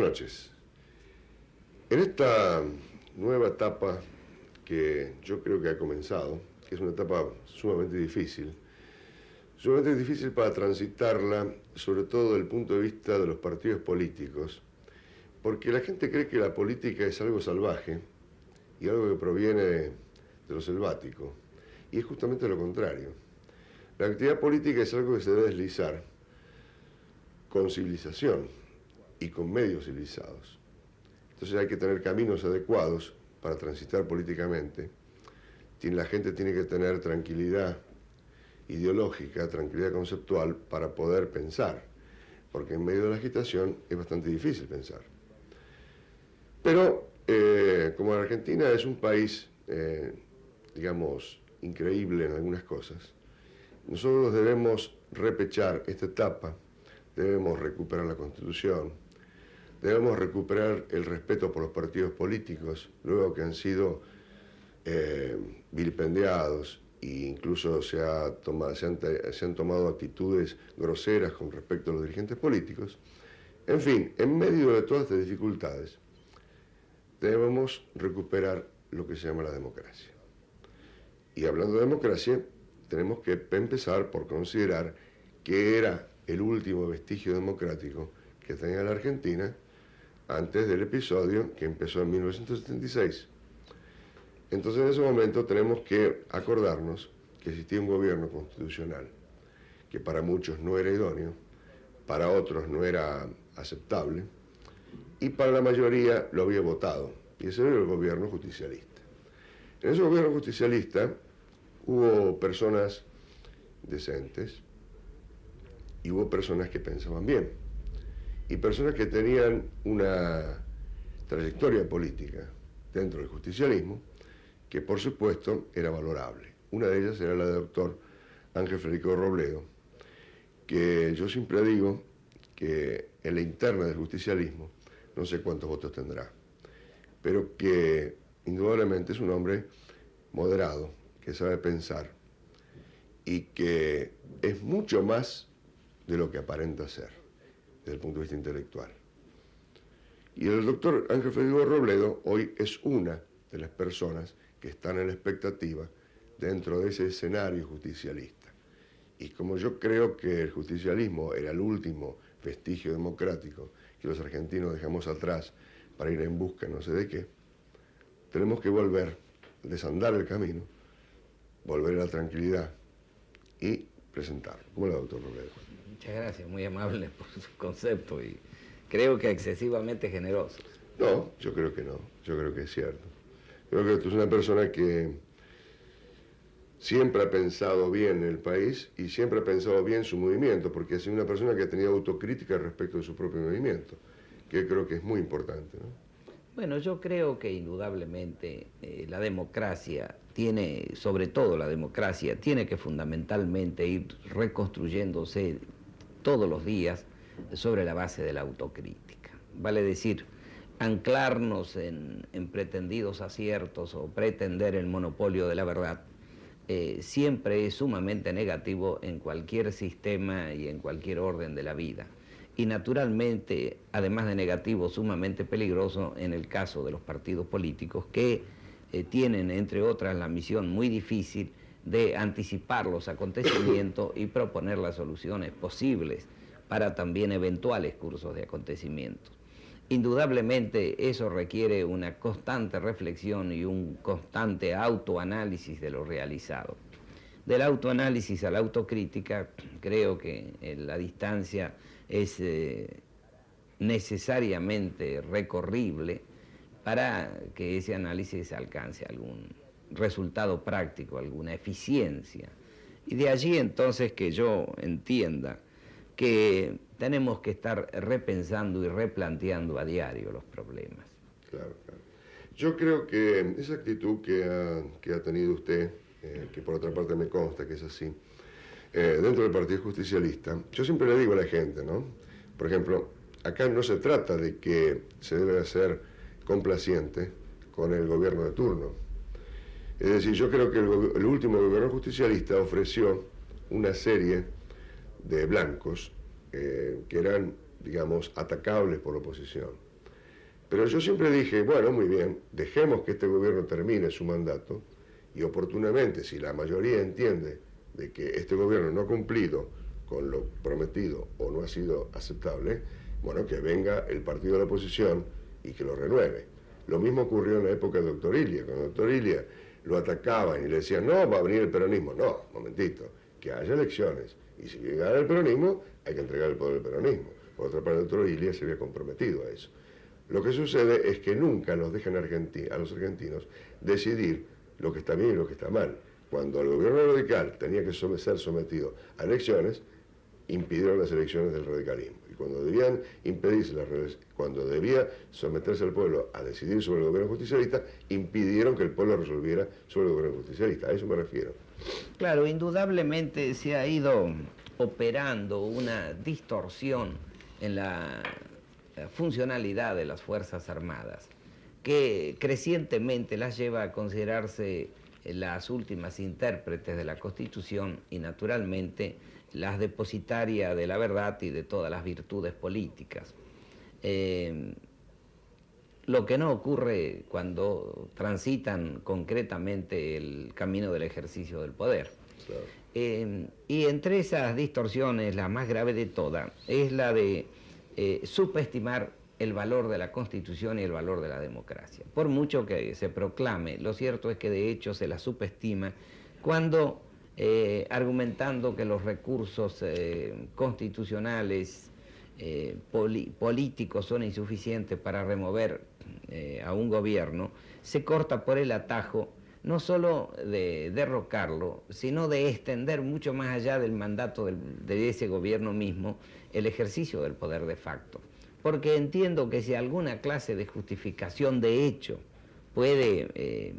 noches. En esta nueva etapa que yo creo que ha comenzado, que es una etapa sumamente difícil para transitarla, sobre todo desde el punto de vista de los partidos políticos, porque la gente cree que la política es algo salvaje y algo que proviene de lo selvático, y es justamente lo contrario. La actividad política es algo que se debe deslizar con civilización y con medios civilizados. Entonces hay que tener caminos adecuados para transitar políticamente. La gente tiene que tener tranquilidad ideológica, tranquilidad conceptual para poder pensar, porque en medio de la agitación es bastante difícil pensar. Pero como la Argentina es un país, digamos, increíble en algunas cosas, nosotros debemos repechar esta etapa, debemos recuperar la Constitución, debemos recuperar el respeto por los partidos políticos, luego que han sido vilipendiados e incluso se han tomado actitudes groseras con respecto a los dirigentes políticos. En fin, en medio de todas estas dificultades, debemos recuperar lo que se llama la democracia. Y hablando de democracia, tenemos que empezar por considerar que era el último vestigio democrático que tenía la Argentina antes del episodio que empezó en 1976. Entonces, en ese momento tenemos que acordarnos que existía un gobierno constitucional que para muchos no era idóneo, para otros no era aceptable, y para la mayoría lo había votado, y ese era el gobierno justicialista. En ese gobierno justicialista hubo personas decentes y hubo personas que pensaban bien, y personas que tenían una trayectoria política dentro del justicialismo que por supuesto era valorable. Una de ellas era la del doctor Ángel Federico Robledo, que yo siempre digo que en la interna del justicialismo no sé cuántos votos tendrá, pero que indudablemente es un hombre moderado, que sabe pensar y que es mucho más de lo que aparenta ser desde el punto de vista intelectual. Y el doctor Ángel Federico Robledo hoy es una de las personas que están en la expectativa dentro de ese escenario justicialista. Y como yo creo que el justicialismo era el último vestigio democrático que los argentinos dejamos atrás para ir en busca no sé de qué, tenemos que volver, desandar el camino, volver a la tranquilidad y presentarlo. ¿Cómo le va, doctor Robledo? Muchas gracias, muy amable por su concepto y creo que excesivamente generoso. No, yo creo que no, yo creo que es cierto. Creo que tú eres una persona que siempre ha pensado bien en el país y siempre ha pensado bien su movimiento, porque es una persona que ha tenido autocrítica respecto de su propio movimiento, que creo que es muy importante, ¿no? Bueno, yo creo que indudablemente la democracia tiene, sobre todo la democracia, tiene que fundamentalmente ir reconstruyéndose todos los días sobre la base de la autocrítica. Vale decir, anclarnos en pretendidos aciertos o pretender el monopolio de la verdad siempre es sumamente negativo en cualquier sistema y en cualquier orden de la vida. Y naturalmente, además de negativo, sumamente peligroso en el caso de los partidos políticos que tienen, entre otras, la misión muy difícil de anticipar los acontecimientos y proponer las soluciones posibles para también eventuales cursos de acontecimientos. Indudablemente eso requiere una constante reflexión y un constante autoanálisis de lo realizado. Del autoanálisis a la autocrítica, creo que la distancia es necesariamente recorrible para que ese análisis alcance algún resultado práctico, alguna eficiencia. Y de allí entonces que yo entienda que tenemos que estar repensando y replanteando a diario los problemas. Claro, claro. Yo creo que esa actitud que ha tenido usted, que por otra parte me consta que es así, dentro del Partido Justicialista, yo siempre le digo a la gente, ¿no? Por ejemplo, acá no se trata de que se debe hacer complaciente con el gobierno de turno. Es decir, yo creo que el último gobierno justicialista ofreció una serie de blancos que eran, digamos, atacables por la oposición. Pero yo siempre dije, bueno, muy bien, dejemos que este gobierno termine su mandato y oportunamente, si la mayoría entiende de que este gobierno no ha cumplido con lo prometido o no ha sido aceptable, bueno, que venga el partido de la oposición y que lo renueve. Lo mismo ocurrió en la época de Doctor Ilia. Cuando Doctor Ilia lo atacaban y le decían, no, va a venir el peronismo. No, momentito, que haya elecciones. Y si llegara el peronismo, hay que entregar el poder al peronismo. Por otra parte, Doctor Ilia se había comprometido a eso. Lo que sucede es que nunca nos dejan a los argentinos decidir lo que está bien y lo que está mal. Cuando el gobierno radical tenía que ser sometido a elecciones, impidieron las elecciones del radicalismo. Y cuando debían impedirse cuando debía someterse al pueblo a decidir sobre el gobierno justicialista, impidieron que el pueblo resolviera sobre el gobierno justicialista. A eso me refiero. Claro, indudablemente se ha ido operando una distorsión en la funcionalidad de las Fuerzas Armadas, que crecientemente las lleva a considerarse las últimas intérpretes de la Constitución y naturalmente las depositarias de la verdad y de todas las virtudes políticas. Lo que no ocurre cuando transitan concretamente el camino del ejercicio del poder. Claro. Y entre esas distorsiones, la más grave de todas es la de subestimar el valor de la Constitución y el valor de la democracia. Por mucho que se proclame, lo cierto es que de hecho se la subestima cuando, argumentando que los recursos constitucionales políticos son insuficientes para remover a un gobierno, se corta por el atajo no solo de derrocarlo, sino de extender mucho más allá del mandato de ese gobierno mismo el ejercicio del poder de facto. Porque entiendo que si alguna clase de justificación de hecho puede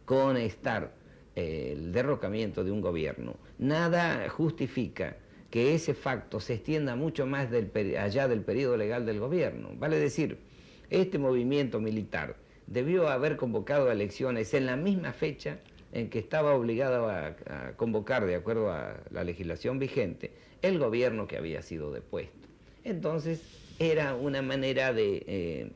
conectar el derrocamiento de un gobierno, nada justifica que ese facto se extienda mucho más allá del periodo legal del gobierno. Vale decir, este movimiento militar debió haber convocado a elecciones en la misma fecha en que estaba obligado a convocar, de acuerdo a la legislación vigente, el gobierno que había sido depuesto. Entonces, era una manera de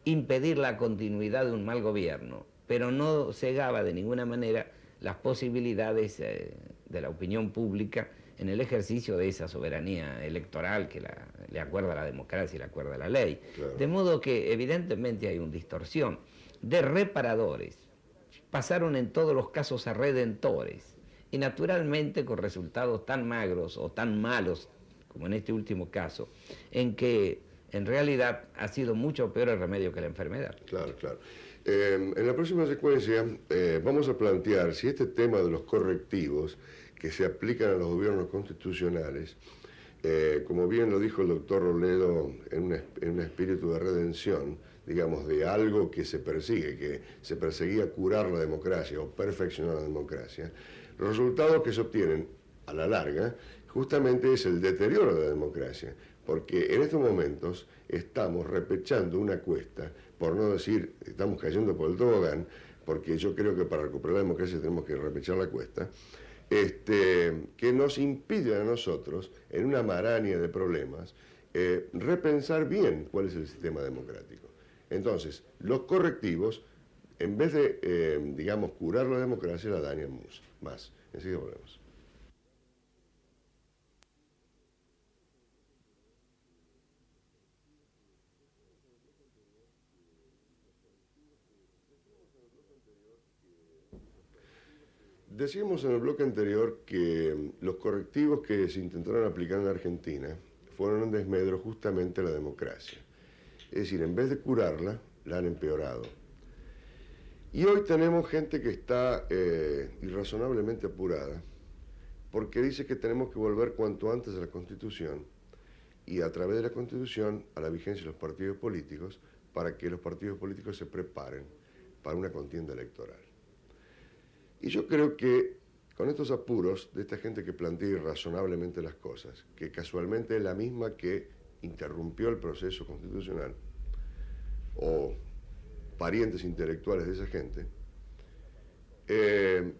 impedir la continuidad de un mal gobierno, pero no cegaba de ninguna manera las posibilidades de la opinión pública en el ejercicio de esa soberanía electoral que le acuerda a la democracia y le acuerda a la ley. Claro. De modo que evidentemente hay una distorsión. De reparadores pasaron en todos los casos a redentores y naturalmente con resultados tan magros o tan malos como en este último caso, en que en realidad ha sido mucho peor el remedio que la enfermedad. Claro, claro. En la próxima secuencia vamos a plantear si este tema de los correctivos que se aplican a los gobiernos constitucionales, como bien lo dijo el doctor Robledo en un espíritu de redención, digamos, de algo que se persigue, que se perseguía curar la democracia o perfeccionar la democracia, los resultados que se obtienen a la larga justamente es el deterioro de la democracia, porque en estos momentos estamos repechando una cuesta, por no decir estamos cayendo por el tobogán, porque yo creo que para recuperar la democracia tenemos que repechar la cuesta, que nos impide a nosotros, en una maraña de problemas, repensar bien cuál es el sistema democrático. Entonces, los correctivos, en vez de, digamos, curar la democracia, la dañan más. Enseguida volvemos. Decíamos en el bloque anterior que los correctivos que se intentaron aplicar en Argentina fueron en desmedro justamente a la democracia. Es decir, en vez de curarla, la han empeorado. Y hoy tenemos gente que está irrazonablemente apurada porque dice que tenemos que volver cuanto antes a la Constitución y a través de la Constitución a la vigencia de los partidos políticos para que los partidos políticos se preparen para una contienda electoral. Y yo creo que con estos apuros de esta gente que plantea irrazonablemente las cosas, que casualmente es la misma que interrumpió el proceso constitucional, o parientes intelectuales de esa gente,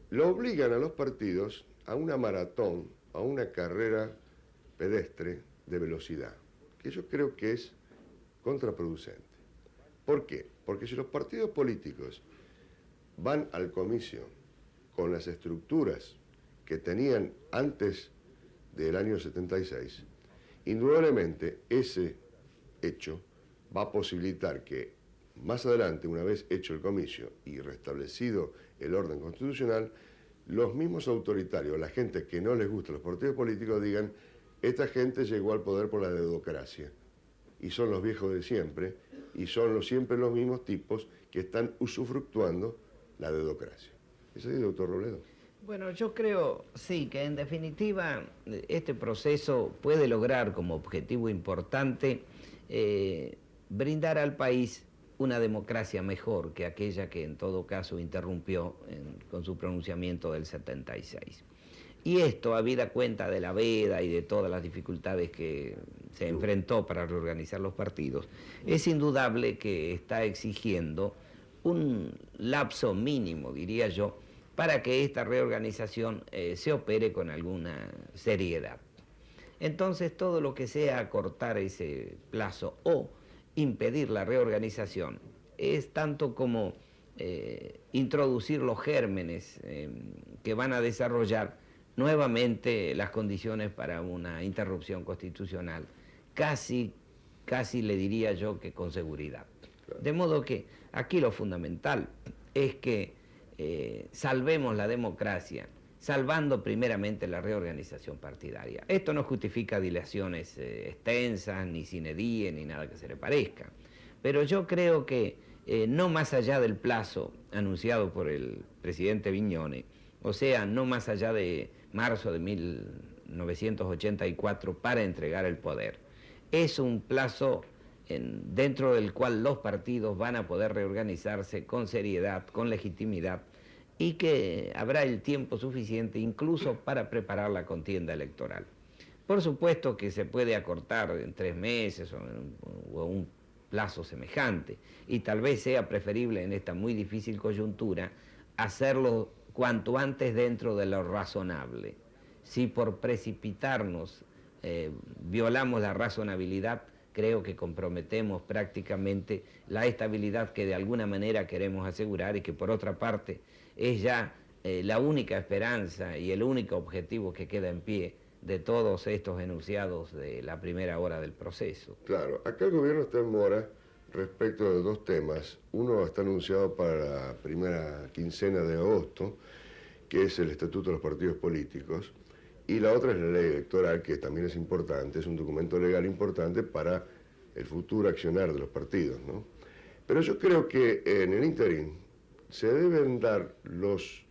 lo obligan a los partidos a una maratón, a una carrera pedestre de velocidad, que yo creo que es contraproducente. ¿Por qué? Porque si los partidos políticos van al comicio con las estructuras que tenían antes del año 76, indudablemente ese hecho va a posibilitar que más adelante, una vez hecho el comicio y restablecido el orden constitucional, los mismos autoritarios, la gente que no les gusta los partidos políticos, digan: esta gente llegó al poder por la dedocracia, y son los viejos de siempre, y son siempre los mismos tipos que están usufructuando la dedocracia. ¿Es así, doctor Robledo? Bueno, yo creo, sí, que en definitiva este proceso puede lograr como objetivo importante brindar al país una democracia mejor que aquella que en todo caso interrumpió con su pronunciamiento del 76. Y esto, habida cuenta de la veda y de todas las dificultades que se enfrentó para reorganizar los partidos, es indudable que está exigiendo un lapso mínimo, diría yo, para que esta reorganización se opere con alguna seriedad. Entonces, todo lo que sea acortar ese plazo o impedir la reorganización es tanto como introducir los gérmenes que van a desarrollar nuevamente las condiciones para una interrupción constitucional, casi le diría yo que con seguridad. De modo que aquí lo fundamental es que salvemos la democracia, salvando primeramente la reorganización partidaria. Esto no justifica dilaciones extensas, ni sine die, ni nada que se le parezca. Pero yo creo que no más allá del plazo anunciado por el presidente Viñone, o sea, no más allá de marzo de 1984 para entregar el poder, es un plazo dentro del cual los partidos van a poder reorganizarse con seriedad, con legitimidad, y que habrá el tiempo suficiente incluso para preparar la contienda electoral. Por supuesto que se puede acortar en 3 meses o un plazo semejante, y tal vez sea preferible en esta muy difícil coyuntura hacerlo cuanto antes dentro de lo razonable. Si por precipitarnos violamos la razonabilidad, creo que comprometemos prácticamente la estabilidad que de alguna manera queremos asegurar y que por otra parte es ya la única esperanza y el único objetivo que queda en pie de todos estos enunciados de la primera hora del proceso. Claro, acá el gobierno está en mora respecto de 2 temas. Uno está anunciado para la primera quincena de agosto, que es el Estatuto de los Partidos Políticos, y la otra es la ley electoral, que también es importante, es un documento legal importante para el futuro accionar de los partidos, ¿no? Pero yo creo que en el interín se deben dar los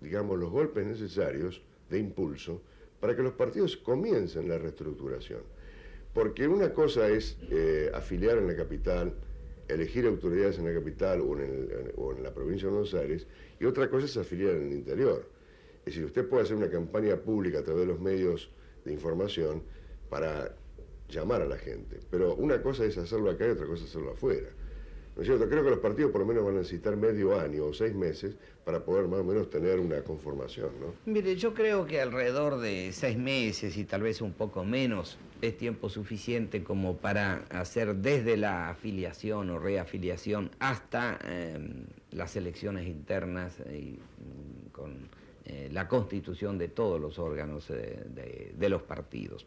golpes necesarios de impulso para que los partidos comiencen la reestructuración. Porque una cosa es afiliar en la capital, elegir autoridades en la capital o en la provincia de Buenos Aires, y otra cosa es afiliar en el interior. Es decir, usted puede hacer una campaña pública a través de los medios de información para llamar a la gente, pero una cosa es hacerlo acá y otra cosa es hacerlo afuera. ¿No es cierto? Creo que los partidos por lo menos van a necesitar medio año o 6 meses para poder más o menos tener una conformación, ¿no? Mire, yo creo que alrededor de 6 meses y tal vez un poco menos es tiempo suficiente como para hacer desde la afiliación o reafiliación hasta las elecciones internas y con la constitución de todos los órganos de los partidos.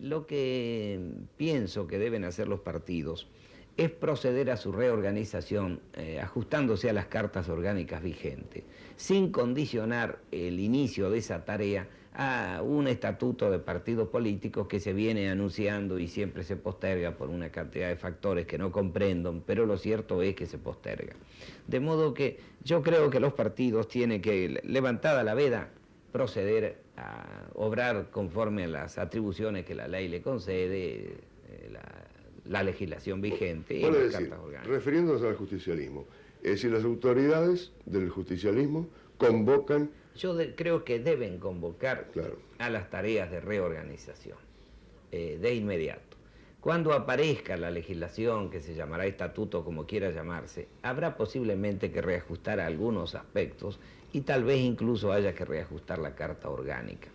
Lo que pienso que deben hacer los partidos es proceder a su reorganización ajustándose a las cartas orgánicas vigentes, sin condicionar el inicio de esa tarea a un estatuto de partidos políticos que se viene anunciando y siempre se posterga por una cantidad de factores que no comprendo, pero lo cierto es que se posterga. De modo que yo creo que los partidos tienen que, levantada la veda, proceder a obrar conforme a las atribuciones que la ley le concede, la legislación vigente y las cartas orgánicas. Refiriéndonos al justicialismo, es decir, las autoridades del justicialismo convocan... Yo creo que deben convocar claro. a las tareas de reorganización de inmediato. Cuando aparezca la legislación, que se llamará estatuto, como quiera llamarse, habrá posiblemente que reajustar algunos aspectos y tal vez incluso haya que reajustar la carta orgánica.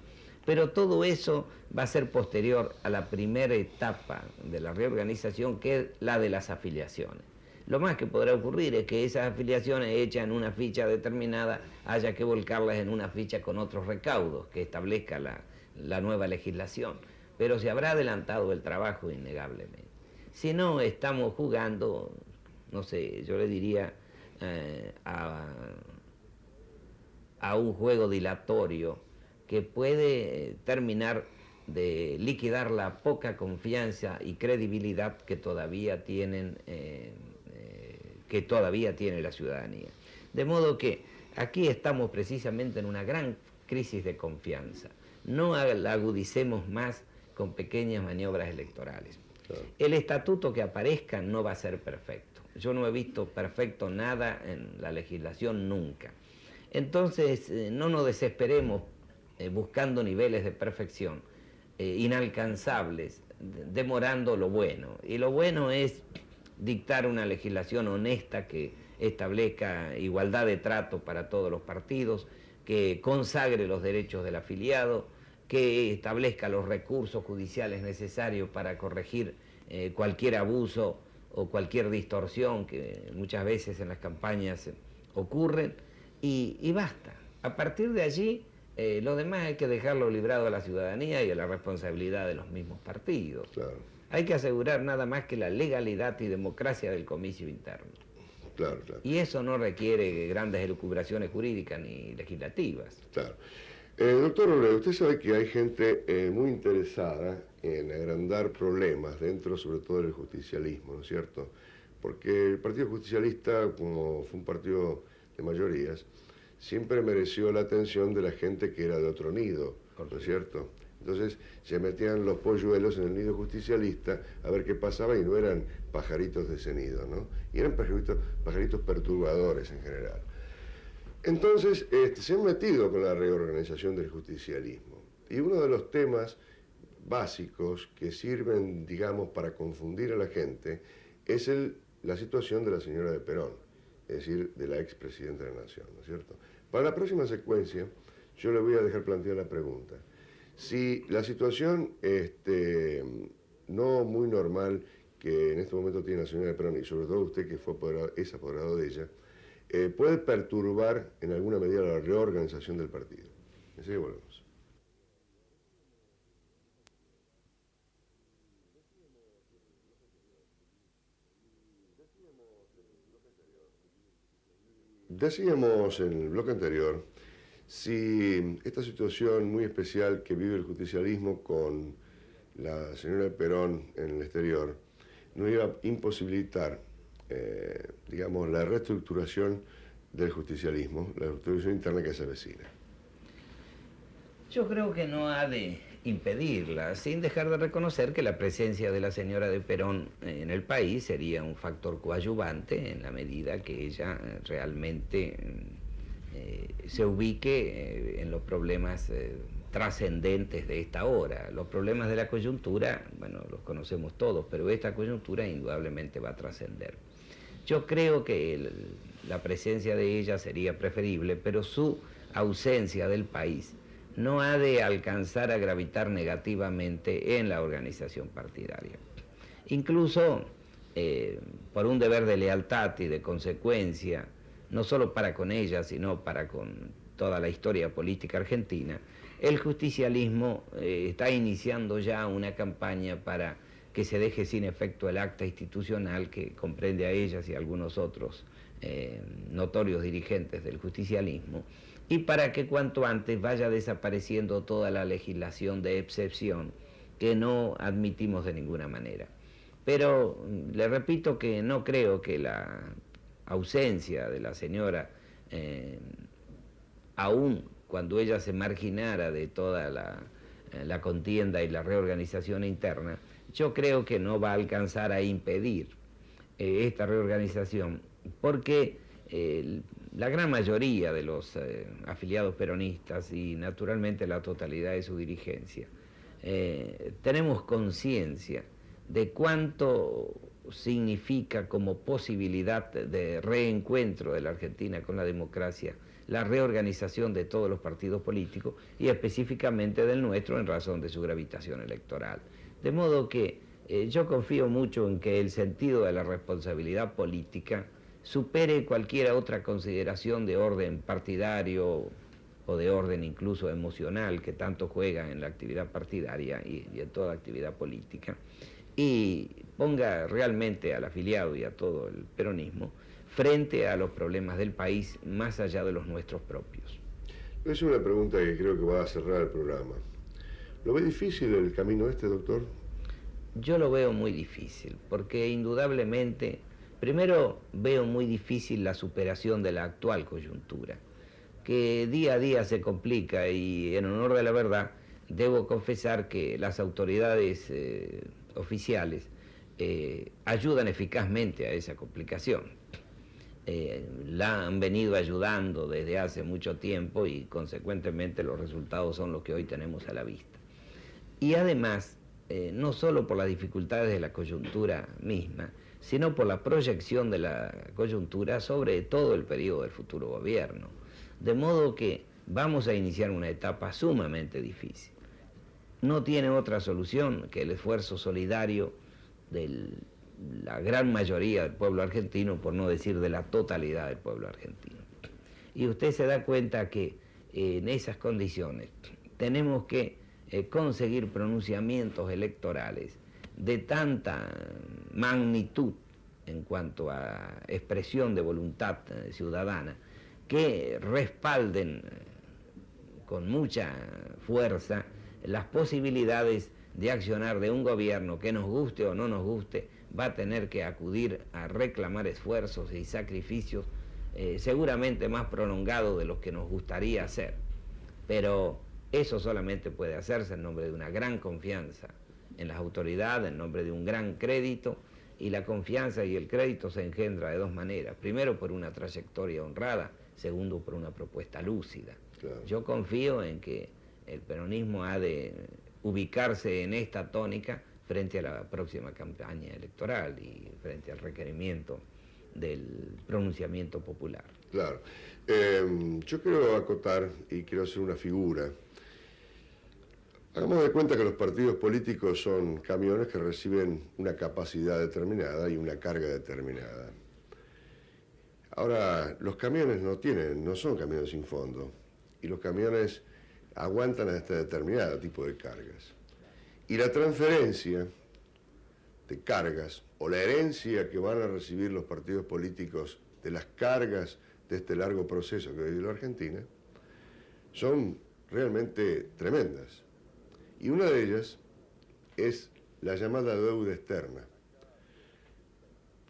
Pero todo eso va a ser posterior a la primera etapa de la reorganización, que es la de las afiliaciones. Lo más que podrá ocurrir es que esas afiliaciones hechas en una ficha determinada haya que volcarlas en una ficha con otros recaudos que establezca la nueva legislación. Pero se habrá adelantado el trabajo innegablemente. Si no, estamos jugando, no sé, yo le diría a un juego dilatorio que puede terminar de liquidar la poca confianza y credibilidad que todavía tiene la ciudadanía. De modo que aquí estamos precisamente en una gran crisis de confianza. No la agudicemos más con pequeñas maniobras electorales. Claro. El estatuto que aparezca no va a ser perfecto. Yo no he visto perfecto nada en la legislación nunca. Entonces, no nos desesperemos buscando niveles de perfección inalcanzables, demorando lo bueno. Y lo bueno es dictar una legislación honesta que establezca igualdad de trato para todos los partidos, que consagre los derechos del afiliado, que establezca los recursos judiciales necesarios para corregir cualquier abuso o cualquier distorsión que muchas veces en las campañas ocurren, y basta. A partir de allí, lo demás hay que dejarlo librado a la ciudadanía y a la responsabilidad de los mismos partidos. Claro. Hay que asegurar nada más que la legalidad y democracia del comicio interno. Claro, claro. Y eso no requiere grandes elucubraciones jurídicas ni legislativas. Claro. Doctor Robledo, usted sabe que hay gente muy interesada en agrandar problemas dentro, sobre todo, del justicialismo, ¿no es cierto? Porque el Partido Justicialista, como fue un partido de mayorías, siempre mereció la atención de la gente que era de otro nido, ¿no es cierto? Entonces se metían los polluelos en el nido justicialista a ver qué pasaba, y no eran pajaritos de ese nido, ¿no? Y eran pajaritos perturbadores en general. Entonces se han metido con la reorganización del justicialismo. Y uno de los temas básicos que sirven, digamos, para confundir a la gente es la situación de la señora de Perón, es decir, de la expresidenta de la Nación, ¿no es cierto? Para la próxima secuencia, yo le voy a dejar plantear la pregunta. Si la situación no muy normal que en este momento tiene la señora de Perón, y sobre todo usted que es apoderado de ella, puede perturbar en alguna medida la reorganización del partido. Enseguida volvemos. Decíamos en el bloque anterior si esta situación muy especial que vive el justicialismo con la señora de Perón en el exterior no iba a imposibilitar, digamos, la reestructuración del justicialismo, la reestructuración interna que se avecina. Yo creo que no ha de impedirla, sin dejar de reconocer que la presencia de la señora de Perón en el país sería un factor coadyuvante en la medida que ella realmente se ubique en los problemas trascendentes de esta hora. Los problemas de la coyuntura, bueno, los conocemos todos, pero esta coyuntura indudablemente va a trascender. Yo creo que la presencia de ella sería preferible, pero su ausencia del país no ha de alcanzar a gravitar negativamente en la organización partidaria. Incluso por un deber de lealtad y de consecuencia, no solo para con ella, sino para con toda la historia política argentina, el justicialismo está iniciando ya una campaña para que se deje sin efecto el acta institucional que comprende a ellas y a algunos otros notorios dirigentes del justicialismo, y para que cuanto antes vaya desapareciendo toda la legislación de excepción que no admitimos de ninguna manera. Pero le repito que no creo que la ausencia de la señora, aún cuando ella se marginara de toda la contienda y la reorganización interna, yo creo que no va a alcanzar a impedir esta reorganización, porque la gran mayoría de los afiliados peronistas y naturalmente la totalidad de su dirigencia tenemos conciencia de cuánto significa como posibilidad de reencuentro de la Argentina con la democracia la reorganización de todos los partidos políticos y específicamente del nuestro en razón de su gravitación electoral. De modo que yo confío mucho en que el sentido de la responsabilidad política supere cualquier otra consideración de orden partidario o de orden incluso emocional que tanto juega en la actividad partidaria y en toda actividad política, y ponga realmente al afiliado y a todo el peronismo frente a los problemas del país más allá de los nuestros propios. Es una pregunta que creo que va a cerrar el programa. ¿Lo ve difícil el camino este, doctor? Yo lo veo muy difícil, porque indudablemente, primero veo muy difícil la superación de la actual coyuntura, que día a día se complica y en honor de la verdad, debo confesar que las autoridades oficiales ayudan eficazmente a esa complicación. La han venido ayudando desde hace mucho tiempo y consecuentemente los resultados son los que hoy tenemos a la vista. Y además, no solo por las dificultades de la coyuntura misma, sino por la proyección de la coyuntura sobre todo el periodo del futuro gobierno. De modo que vamos a iniciar una etapa sumamente difícil. No tiene otra solución que el esfuerzo solidario de la gran mayoría del pueblo argentino, por no decir de la totalidad del pueblo argentino. Y usted se da cuenta que en esas condiciones tenemos que conseguir pronunciamientos electorales de tanta magnitud en cuanto a expresión de voluntad ciudadana que respalden con mucha fuerza las posibilidades de accionar de un gobierno que nos guste o no nos guste, va a tener que acudir a reclamar esfuerzos y sacrificios seguramente más prolongados de los que nos gustaría hacer. Pero eso solamente puede hacerse en nombre de una gran confianza en las autoridades, en nombre de un gran crédito, y la confianza y el crédito se engendra de dos maneras. Primero, por una trayectoria honrada, segundo, por una propuesta lúcida. Claro. Yo confío en que el peronismo ha de ubicarse en esta tónica frente a la próxima campaña electoral y frente al requerimiento del pronunciamiento popular. Claro. Yo quiero acotar y quiero hacer una figura. Hagamos de cuenta que los partidos políticos son camiones que reciben una capacidad determinada y una carga determinada. Ahora, los camiones no son camiones sin fondo, y los camiones aguantan a este determinado tipo de cargas. Y la transferencia de cargas o la herencia que van a recibir los partidos políticos de las cargas de este largo proceso que vive la Argentina son realmente tremendas. Y una de ellas es la llamada deuda externa.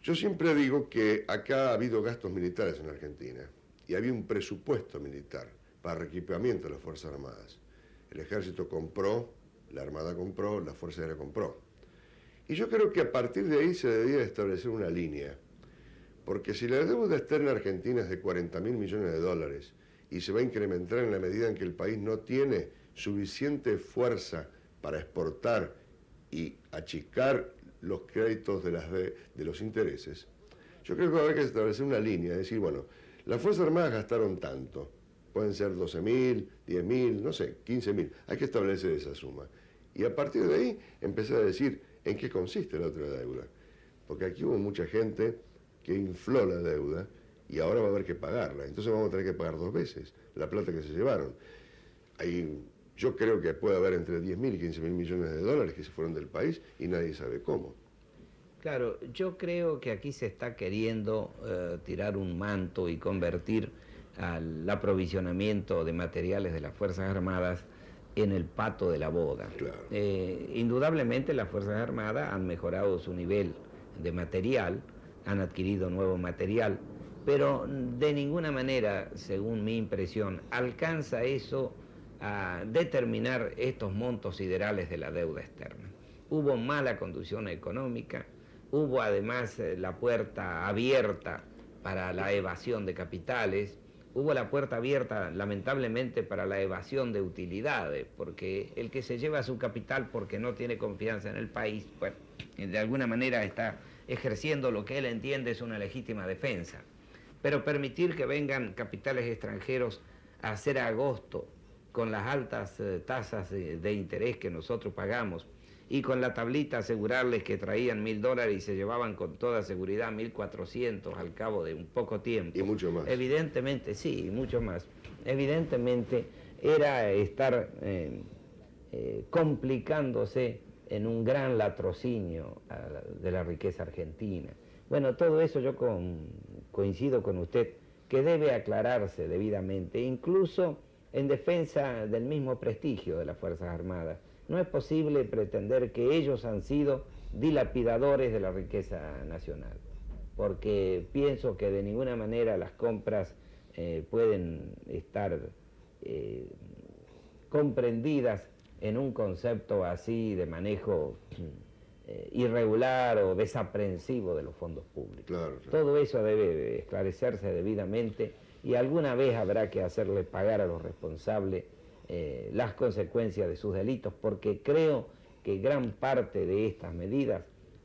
Yo siempre digo que acá ha habido gastos militares en Argentina y había un presupuesto militar para reequipamiento de las Fuerzas Armadas. El Ejército compró, la Armada compró, la Fuerza Aérea compró. Y yo creo que a partir de ahí se debía establecer una línea, porque si la deuda externa argentina es de 40.000 millones de dólares y se va a incrementar en la medida en que el país no tiene suficiente fuerza para exportar y achicar los créditos de los intereses, yo creo que va a haber que establecer una línea, es decir, bueno, las Fuerzas Armadas gastaron tanto, pueden ser 12.000, 10.000, no sé, 15.000, hay que establecer esa suma. Y a partir de ahí empezar a decir en qué consiste la otra deuda, porque aquí hubo mucha gente que infló la deuda y ahora va a haber que pagarla, entonces vamos a tener que pagar dos veces la plata que se llevaron. Yo creo que puede haber entre 10.000 y 15.000 millones de dólares que se fueron del país y nadie sabe cómo. Claro, yo creo que aquí se está queriendo tirar un manto y convertir al aprovisionamiento de materiales de las Fuerzas Armadas en el pato de la boda. Claro. Indudablemente las Fuerzas Armadas han mejorado su nivel de material, han adquirido nuevo material, pero de ninguna manera, según mi impresión, alcanza eso a determinar estos montos siderales de la deuda externa. Hubo mala conducción económica, hubo además la puerta abierta para la evasión de capitales, hubo la puerta abierta lamentablemente para la evasión de utilidades, porque el que se lleva su capital porque no tiene confianza en el país, de alguna manera está ejerciendo lo que él entiende es una legítima defensa. pero permitir que vengan capitales extranjeros a hacer agosto con las altas tasas de interés que nosotros pagamos y con la tablita asegurarles que traían $1.000 y se llevaban con toda seguridad 1.400 al cabo de un poco tiempo. Y mucho más. Evidentemente, sí, mucho más. Evidentemente era estar complicándose en un gran latrocinio de la riqueza argentina. Bueno, todo eso yo coincido con usted, que debe aclararse debidamente, incluso en defensa del mismo prestigio de las Fuerzas Armadas. No es posible pretender que ellos han sido dilapidadores de la riqueza nacional, porque pienso que de ninguna manera las compras pueden estar comprendidas en un concepto así de manejo irregular o desaprensivo de los fondos públicos. Claro, claro. Todo eso debe esclarecerse debidamente y alguna vez habrá que hacerle pagar a los responsables las consecuencias de sus delitos, porque creo que gran parte de estas medidas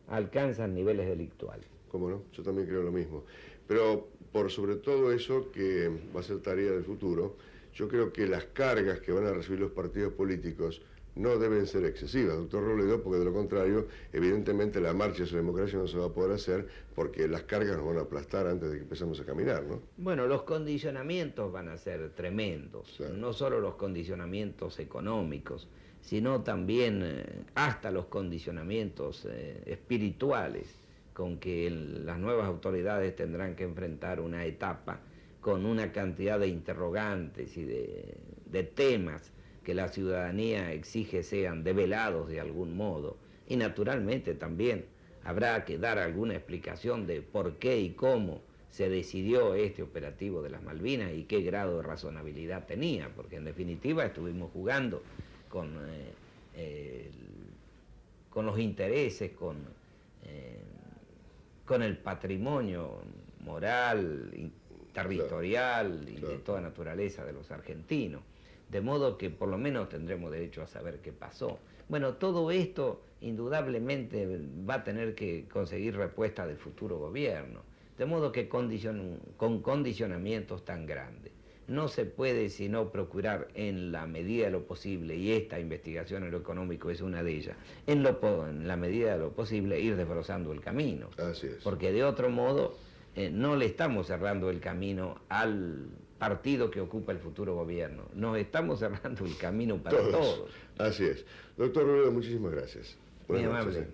alcanzan niveles delictuales. ¿Cómo no? Yo también creo lo mismo. Pero por sobre todo eso, que va a ser tarea del futuro, yo creo que las cargas que van a recibir los partidos políticos no deben ser excesivas, doctor Robledo, porque de lo contrario, evidentemente la marcha hacia la democracia no se va a poder hacer porque las cargas nos van a aplastar antes de que empecemos a caminar, ¿no? Bueno, los condicionamientos van a ser tremendos, Claro. No solo los condicionamientos económicos, sino también hasta los condicionamientos espirituales con que las nuevas autoridades tendrán que enfrentar una etapa con una cantidad de interrogantes y de temas que la ciudadanía exige sean develados de algún modo. Y naturalmente también habrá que dar alguna explicación de por qué y cómo se decidió este operativo de las Malvinas y qué grado de razonabilidad tenía, porque en definitiva estuvimos jugando con los intereses, con el patrimonio moral, territorial y de toda naturaleza de los argentinos. De modo que por lo menos tendremos derecho a saber qué pasó. Bueno, todo esto indudablemente va a tener que conseguir respuesta del futuro gobierno. De modo que con condicionamientos tan grandes no se puede sino procurar en la medida de lo posible, y esta investigación en lo económico es una de ellas, en la medida de lo posible ir desbrozando el camino. Así es. Porque de otro modo no le estamos cerrando el camino al partido que ocupa el futuro gobierno. Nos estamos cerrando el camino para todos. Así es. Doctor Robledo, muchísimas gracias. Muy amable.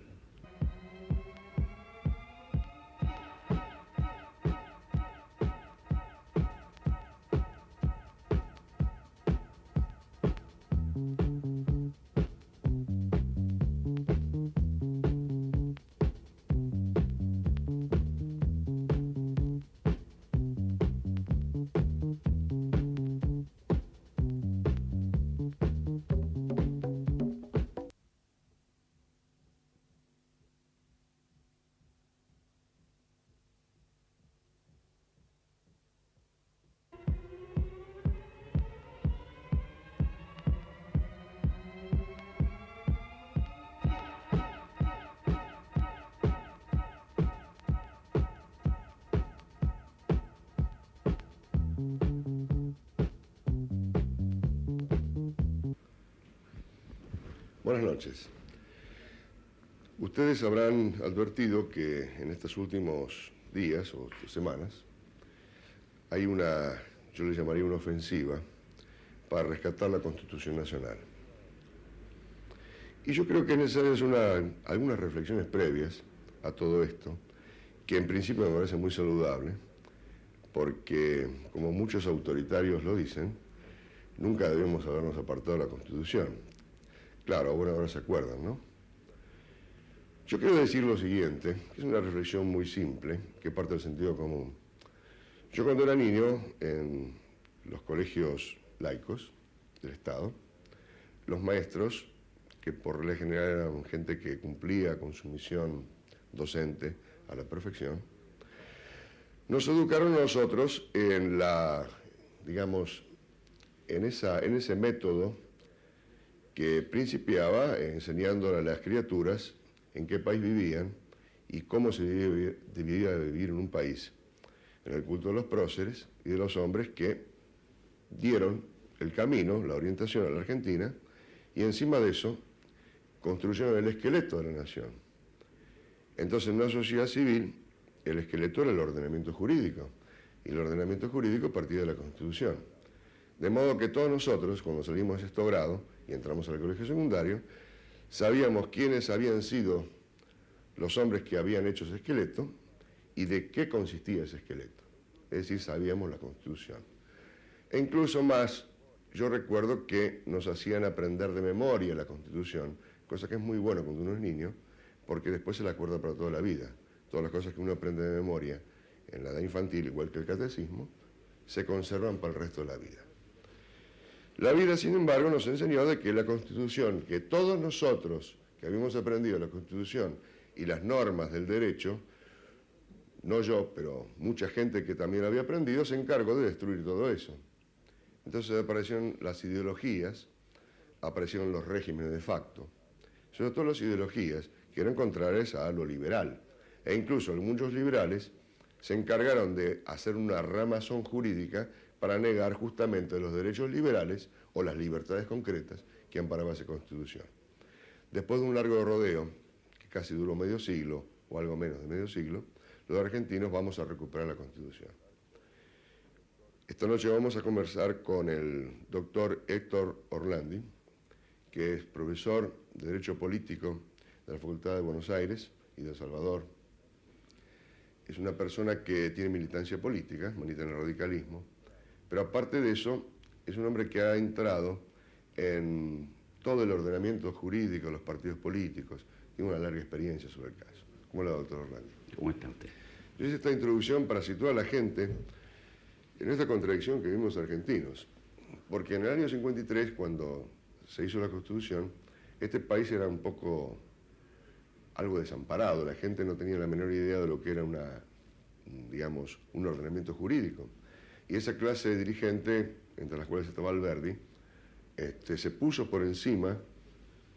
Buenas noches. Ustedes habrán advertido que en estos últimos días o semanas hay yo le llamaría una ofensiva para rescatar la Constitución Nacional. Y yo creo que es necesario hacer algunas reflexiones previas a todo esto, que en principio me parece muy saludable, porque, como muchos autoritarios lo dicen, nunca debemos habernos apartado de la Constitución. Claro, bueno, ahora se acuerdan, ¿no? Yo quiero decir lo siguiente, que es una reflexión muy simple, que parte del sentido común. Yo cuando era niño, en los colegios laicos del Estado, los maestros, que por regla general eran gente que cumplía con su misión docente a la perfección, nos educaron a nosotros en ese método que principiaba enseñándole a las criaturas en qué país vivían y cómo se debía vivir en un país en el culto de los próceres y de los hombres que dieron el camino, la orientación a la Argentina, y encima de eso construyeron el esqueleto de la nación. Entonces, en una sociedad civil, el esqueleto era el ordenamiento jurídico, y el ordenamiento jurídico partía de la Constitución. De modo que todos nosotros, cuando salimos de sexto grado y entramos al colegio secundario, sabíamos quiénes habían sido los hombres que habían hecho ese esqueleto y de qué consistía ese esqueleto. Es decir, sabíamos la Constitución. E incluso más, yo recuerdo que nos hacían aprender de memoria la Constitución, cosa que es muy bueno cuando uno es niño, porque después se la acuerda para toda la vida. Todas las cosas que uno aprende de memoria en la edad infantil, igual que el catecismo, se conservan para el resto de la vida. La vida, sin embargo, nos enseñó de que la Constitución, que todos nosotros que habíamos aprendido la Constitución y las normas del derecho, no yo, pero mucha gente que también había aprendido, se encargó de destruir todo eso. Entonces aparecieron las ideologías, aparecieron los regímenes de facto, sobre todo las ideologías que eran contrarias a lo liberal. E incluso muchos liberales se encargaron de hacer una ramazón jurídica para negar justamente los derechos liberales o las libertades concretas que amparaba esa Constitución. Después de un largo rodeo, que casi duró medio siglo, o algo menos de medio siglo, los argentinos vamos a recuperar la Constitución. Esta noche vamos a conversar con el doctor Héctor Orlandi, que es profesor de Derecho Político de la Facultad de Buenos Aires y de El Salvador. Es una persona que tiene militancia política, milita en el radicalismo, pero aparte de eso, es un hombre que ha entrado en todo el ordenamiento jurídico de los partidos políticos, tiene una larga experiencia sobre el caso. ¿Cómo le va, doctor Orlandi? ¿Cómo está usted? Yo hice esta introducción para situar a la gente en esta contradicción que vivimos argentinos, porque en el año 53, cuando se hizo la Constitución, este país era un poco algo desamparado, la gente no tenía la menor idea de lo que era un ordenamiento jurídico. Y esa clase de dirigente, entre las cuales estaba Alberdi, se puso por encima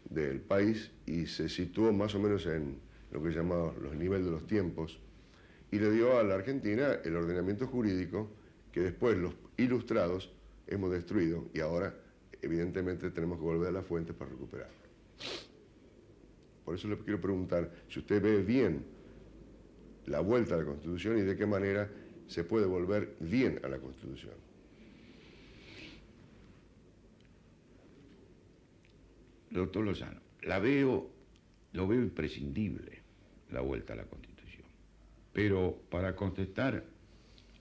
del país y se situó más o menos en lo que llamaba los niveles de los tiempos, y le dio a la Argentina el ordenamiento jurídico que después los ilustrados hemos destruido y ahora evidentemente tenemos que volver a la fuente para recuperarlo. Por eso le quiero preguntar si usted ve bien la vuelta a la Constitución y de qué manera se puede volver bien a la Constitución. Doctor Lozano, lo veo imprescindible la vuelta a la Constitución. Pero para contestar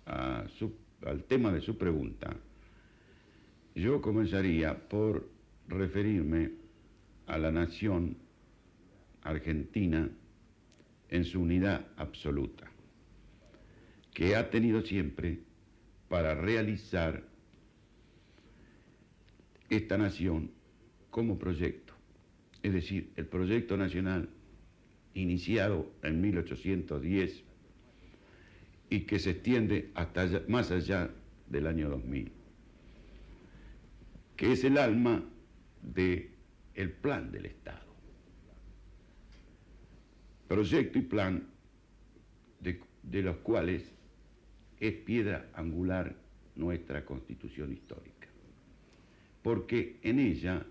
al tema de su pregunta, yo comenzaría por referirme a la nación argentina en su unidad absoluta, que ha tenido siempre para realizar esta nación como proyecto, es decir, el proyecto nacional iniciado en 1810 y que se extiende hasta más allá del año 2000, que es el alma del plan del Estado. Proyecto y plan de los cuales es piedra angular nuestra Constitución histórica, porque en ella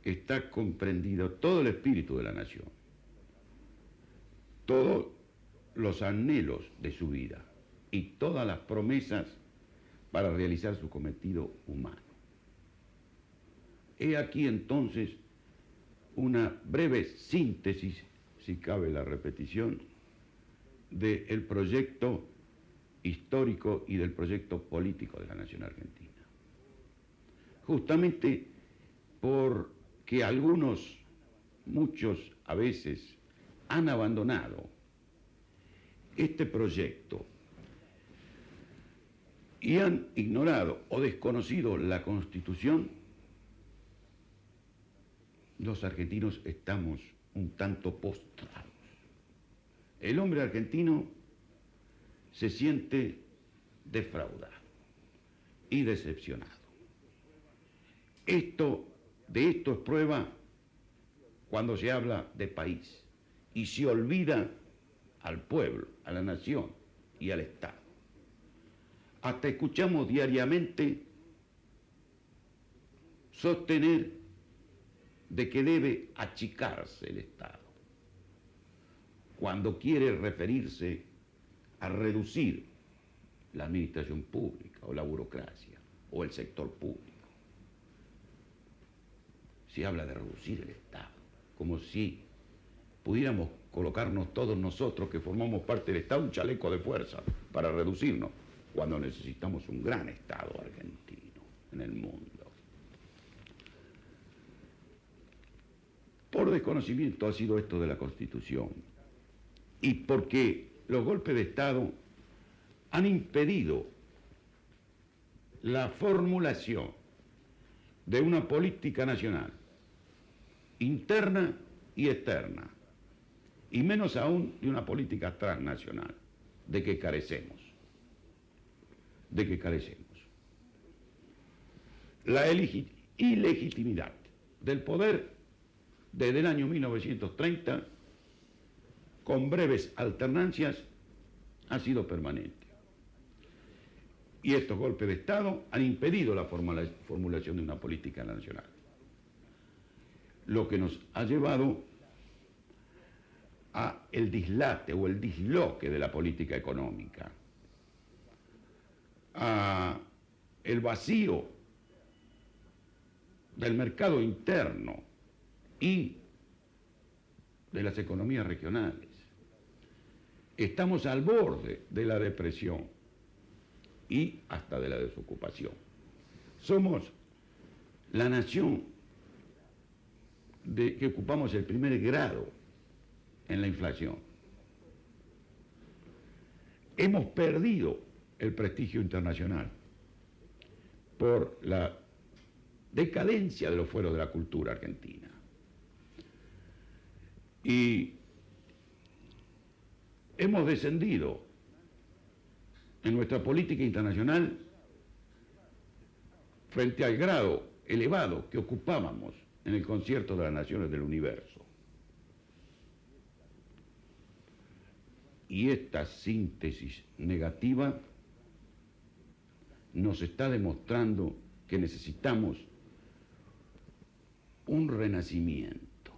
está comprendido todo el espíritu de la nación, todos los anhelos de su vida y todas las promesas para realizar su cometido humano. He aquí entonces una breve síntesis, si cabe la repetición, del proyecto histórico y del proyecto político de la nación argentina. Justamente porque muchos a veces, han abandonado este proyecto y han ignorado o desconocido la Constitución, los argentinos estamos un tanto postrados. El hombre argentino se siente defraudado y decepcionado. De esto es prueba cuando se habla de país y se olvida al pueblo, a la nación y al Estado. Hasta escuchamos diariamente sostener de que debe achicarse el Estado, cuando quiere referirse a reducir la administración pública o la burocracia o el sector público. Se habla de reducir el Estado, como si pudiéramos colocarnos todos nosotros que formamos parte del Estado un chaleco de fuerza para reducirnos, cuando necesitamos un gran Estado argentino en el mundo. Por desconocimiento ha sido esto de la Constitución y porque los golpes de Estado han impedido la formulación de una política nacional, interna y externa, y menos aún de una política transnacional, de que carecemos. La ilegitimidad del poder desde el año 1930, con breves alternancias, ha sido permanente. Y estos golpes de Estado han impedido la formulación de una política nacional, lo que nos ha llevado a el dislate o el disloque de la política económica, a el vacío del mercado interno y de las economías regionales. Estamos al borde de la depresión y hasta de la desocupación. Somos la nación que ocupamos el primer grado en la inflación. Hemos perdido el prestigio internacional por la decadencia de los fueros de la cultura argentina. Y hemos descendido en nuestra política internacional frente al grado elevado que ocupábamos en el concierto de las naciones del universo. Y esta síntesis negativa nos está demostrando que necesitamos un renacimiento,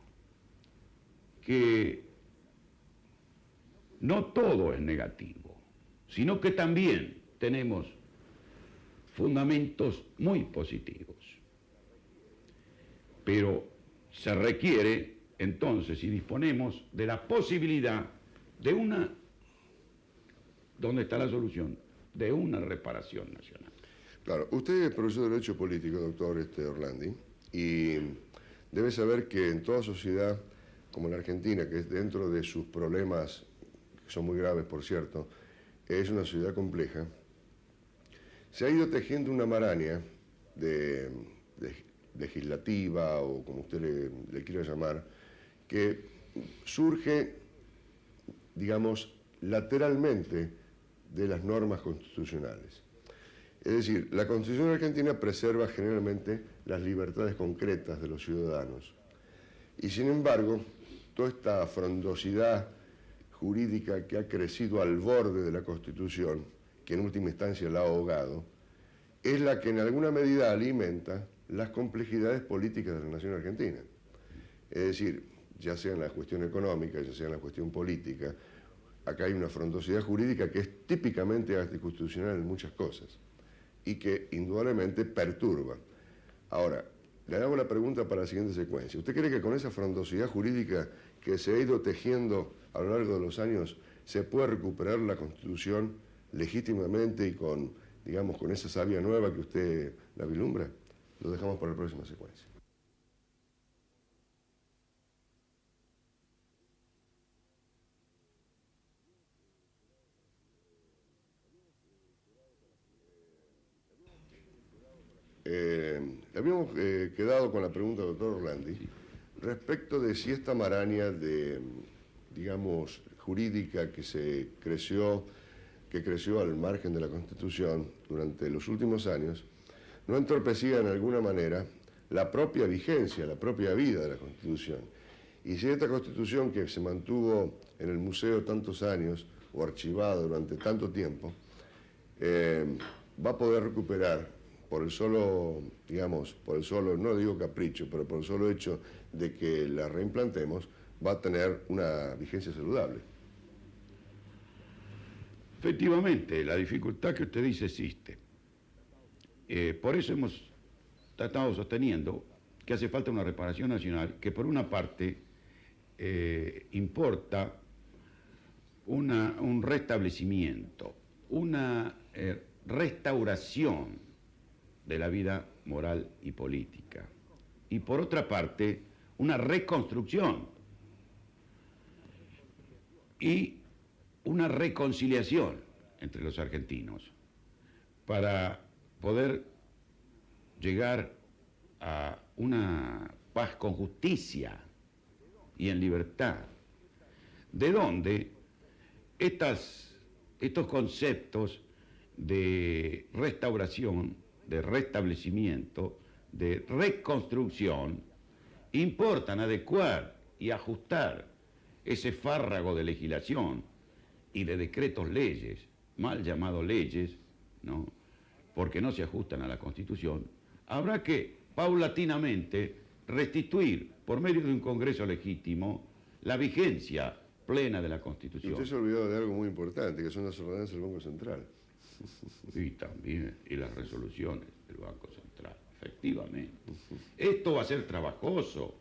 que no todo es negativo, sino que también tenemos fundamentos muy positivos. Pero se requiere entonces, y disponemos de la posibilidad de una, ¿dónde está la solución? De una reparación nacional. Claro, usted es profesor de Derecho Político, doctor Orlandi, y debe saber que en toda sociedad, como la Argentina, que es dentro de sus problemas, que son muy graves, por cierto, es una sociedad compleja, se ha ido tejiendo una maraña legislativa, o como usted le quiera llamar, que surge, digamos, lateralmente de las normas constitucionales. Es decir, la Constitución argentina preserva generalmente las libertades concretas de los ciudadanos. Y sin embargo, toda esta frondosidad jurídica que ha crecido al borde de la Constitución, que en última instancia la ha ahogado, es la que en alguna medida alimenta las complejidades políticas de la nación argentina. Es decir, ya sea en la cuestión económica, ya sea en la cuestión política, acá hay una frondosidad jurídica que es típicamente anticonstitucional en muchas cosas y que indudablemente perturba. Ahora, le hago la pregunta para la siguiente secuencia. ¿Usted cree que con esa frondosidad jurídica que se ha ido tejiendo a lo largo de los años se puede recuperar la Constitución legítimamente y con, digamos, con esa savia nueva que usted la vislumbra? Lo dejamos para la próxima secuencia. Habíamos quedado con la pregunta del doctor Orlandi respecto de si esta maraña de, digamos, jurídica que creció al margen de la Constitución durante los últimos años, no entorpecía en alguna manera la propia vigencia, la propia vida de la Constitución. Y si esta Constitución que se mantuvo en el museo tantos años, o archivada durante tanto tiempo, va a poder recuperar por el solo, digamos, por el solo, no digo capricho, pero por el solo hecho de que la reimplantemos, va a tener una vigencia saludable. Efectivamente, la dificultad que usted dice existe. Por eso hemos estado sosteniendo que hace falta una reparación nacional que por una parte importa un restablecimiento, una restauración de la vida moral y política, y por otra parte una reconstrucción y una reconciliación entre los argentinos para poder llegar a una paz con justicia y en libertad, de donde estos conceptos de restauración, de restablecimiento, de reconstrucción, importan adecuar y ajustar ese fárrago de legislación y de decretos leyes, mal llamados leyes, ¿no?, porque no se ajustan a la Constitución. Habrá que paulatinamente restituir, por medio de un Congreso legítimo, la vigencia plena de la Constitución. Usted se olvidó de algo muy importante, que son las ordenanzas del Banco Central. Y también, y las resoluciones del Banco Central, efectivamente. Esto va a ser trabajoso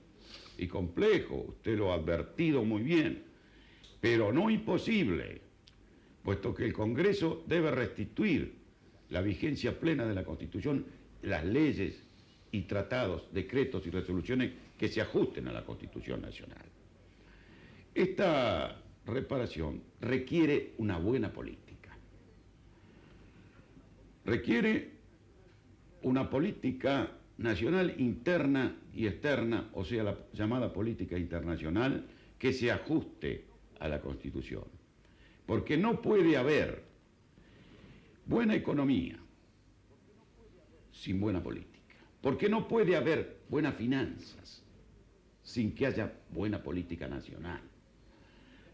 y complejo, usted lo ha advertido muy bien, pero no imposible, puesto que el Congreso debe restituir la vigencia plena de la Constitución, las leyes y tratados, decretos y resoluciones que se ajusten a la Constitución Nacional. Esta reparación requiere una buena política. Requiere una política nacional interna y externa, o sea, la llamada política internacional, que se ajuste a la Constitución. Porque no puede haber buena economía sin buena política. Porque no puede haber buenas finanzas sin que haya buena política nacional.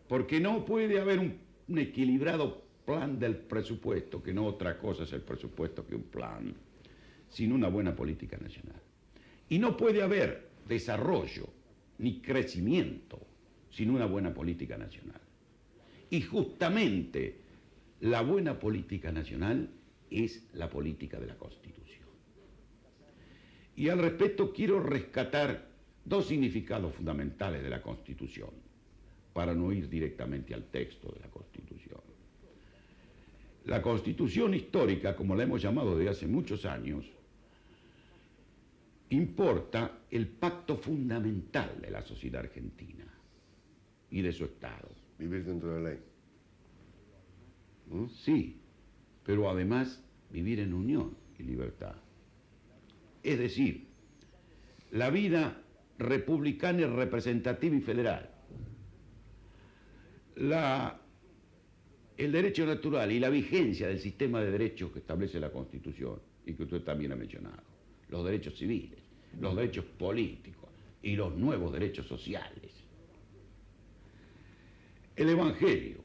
Porque no puede haber un equilibrado plan del presupuesto, que no otra cosa es el presupuesto que un plan, sin una buena política nacional. Y no puede haber desarrollo ni crecimiento sin una buena política nacional. Y justamente la buena política nacional es la política de la Constitución. Y al respecto quiero rescatar dos significados fundamentales de la Constitución, para no ir directamente al texto de la Constitución. La Constitución histórica, como la hemos llamado desde hace muchos años, importa el pacto fundamental de la sociedad argentina y de su Estado. Vivir dentro de la ley. Sí, pero además vivir en unión y libertad. Es decir, la vida republicana y representativa y federal, el derecho natural y la vigencia del sistema de derechos que establece la Constitución y que usted también ha mencionado, los derechos civiles, los derechos políticos y los nuevos derechos sociales. El Evangelio,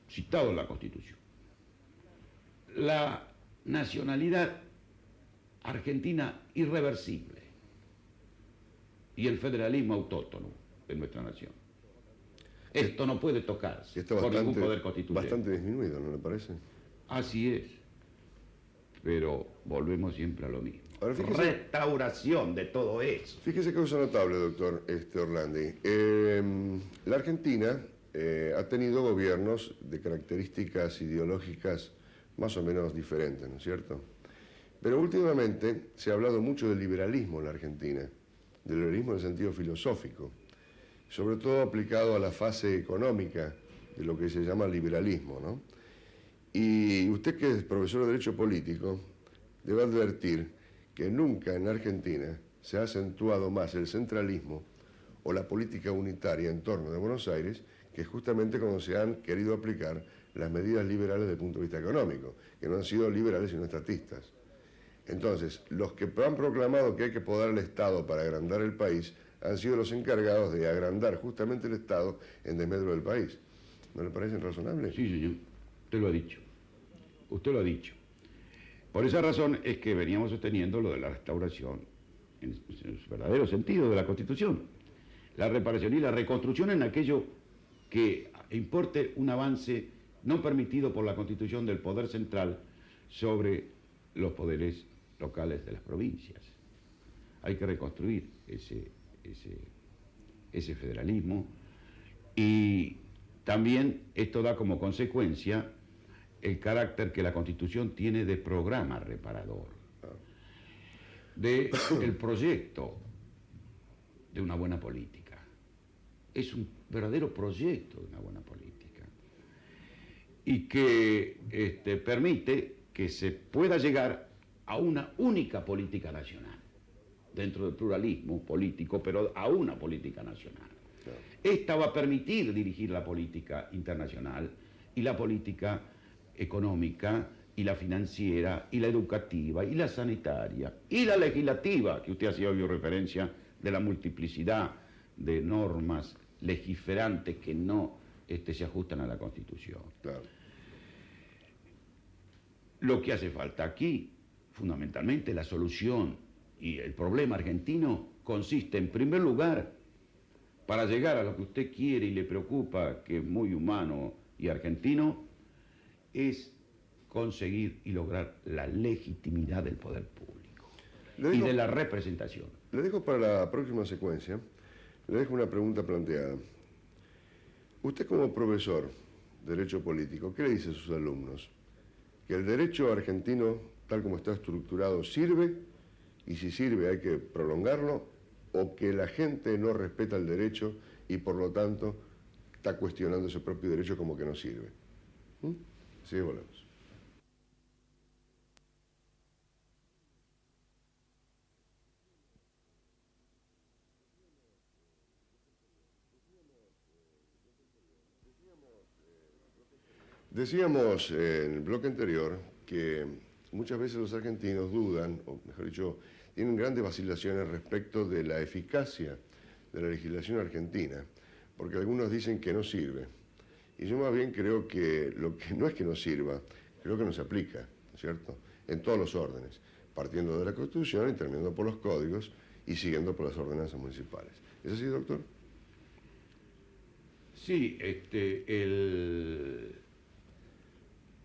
citado en la Constitución, la nacionalidad argentina irreversible y el federalismo autóctono de nuestra nación. Esto no puede tocarse por ningún poder constituyente. Bastante disminuido, ¿no le parece? Así es, pero volvemos siempre a lo mismo. Ahora, restauración de todo eso. Fíjese cosa notable, doctor Orlandi. La Argentina ha tenido gobiernos de características ideológicas más o menos diferentes, ¿no es cierto? Pero últimamente se ha hablado mucho del liberalismo en la Argentina, del liberalismo en el sentido filosófico, sobre todo aplicado a la fase económica de lo que se llama liberalismo, ¿no? Y usted, que es profesor de Derecho Político, debe advertir que nunca en Argentina se ha acentuado más el centralismo o la política unitaria en torno de Buenos Aires, que justamente cuando se han querido aplicar las medidas liberales desde el punto de vista económico, que no han sido liberales sino estatistas. Entonces, los que han proclamado que hay que podar al Estado para agrandar el país han sido los encargados de agrandar justamente el Estado en desmedro del país. ¿No le parecen razonables? Sí, señor. Usted lo ha dicho. Usted lo ha dicho. Por esa razón es que veníamos sosteniendo lo de la restauración en su verdadero sentido de la Constitución. La reparación y la reconstrucción en aquello que importe un avance no permitido por la Constitución del poder central sobre los poderes locales de las provincias. Hay que reconstruir ese federalismo, y también esto da como consecuencia el carácter que la Constitución tiene de programa reparador, del proyecto de una buena política. Es un verdadero proyecto de una buena política y que permite que se pueda llegar a una única política nacional, dentro del pluralismo político, pero a una política nacional. Claro. Esta va a permitir dirigir la política internacional y la política económica y la financiera y la educativa y la sanitaria y la legislativa, que usted hacía hoy referencia de la multiplicidad de normas legislantes que no se ajustan a la Constitución. Claro. Lo que hace falta aquí, fundamentalmente, la solución y el problema argentino consiste, en primer lugar, para llegar a lo que usted quiere y le preocupa, que es muy humano y argentino, es conseguir y lograr la legitimidad del poder público y de la representación. Le dejo para la próxima secuencia, le dejo una pregunta planteada. Usted, como profesor de Derecho Político, ¿qué le dice a sus alumnos? ¿Que el derecho argentino, tal como está estructurado, sirve? Y si sirve hay que prolongarlo, o que la gente no respeta el derecho y por lo tanto está cuestionando ese propio derecho como que no sirve. Sí, volvemos. Decíamos en el bloque anterior que muchas veces los argentinos dudan, o mejor dicho, tienen grandes vacilaciones respecto de la eficacia de la legislación argentina, porque algunos dicen que no sirve. Y yo más bien creo que lo que no es que no sirva, creo que no se aplica, ¿no es cierto?, en todos los órdenes, partiendo de la Constitución y terminando por los códigos y siguiendo por las ordenanzas municipales. ¿Es así, doctor? Sí,